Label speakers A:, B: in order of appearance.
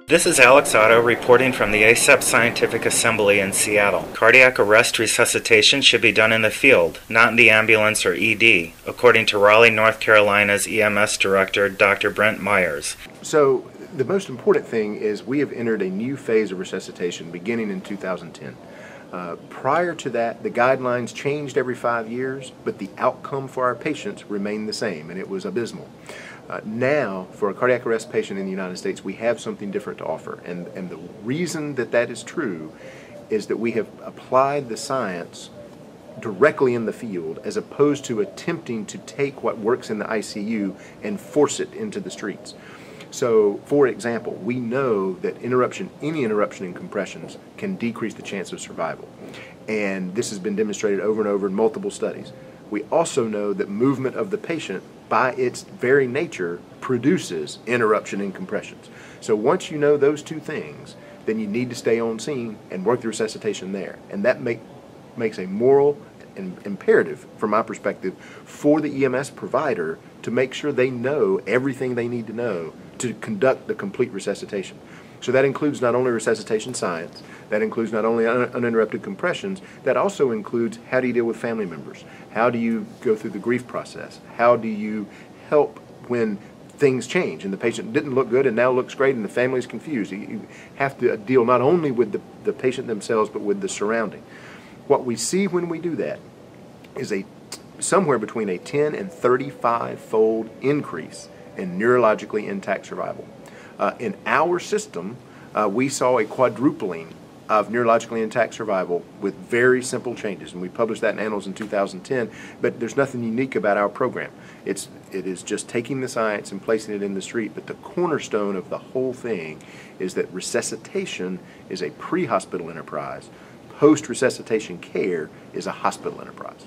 A: This is Alex Otto reporting from the ACEP Scientific Assembly in Seattle. Cardiac arrest resuscitation should be done in the field, not in the ambulance or ED, according to Raleigh, North Carolina's EMS Director, Dr. Brent Myers.
B: So the most important thing is we have entered a new phase of resuscitation beginning in 2010. Prior to that, the guidelines changed every 5 years, but the outcome for our patients remained the same, and it was abysmal. Now, for a cardiac arrest patient in the United States, we have something different to offer. And the reason that that is true is that we have applied the science directly in the field as opposed to attempting to take what works in the ICU and force it into the streets. So, for example, we know that any interruption in compressions can decrease the chance of survival. And this has been demonstrated over and over in multiple studies. We also know that movement of the patient, by its very nature, produces interruption in compressions. So once you know those two things, then you need to stay on scene and work the resuscitation there. And that makes a moral imperative, from my perspective, for the EMS provider to make sure they know everything they need to know to conduct the complete resuscitation. So that includes not only resuscitation science, that includes not only uninterrupted compressions, that also includes how do you deal with family members? How do you go through the grief process? How do you help when things change and the patient didn't look good and now looks great and the family is confused? You have to deal not only with the patient themselves but with the surrounding. What we see when we do that is somewhere between a 10 and 35-fold increase in neurologically intact survival. In our system, we saw a quadrupling of neurologically intact survival with very simple changes, and we published that in Annals in 2010, but there's nothing unique about our program. It is just taking the science and placing it in the street, but the cornerstone of the whole thing is that resuscitation is a pre-hospital enterprise. Post-resuscitation care is a hospital enterprise.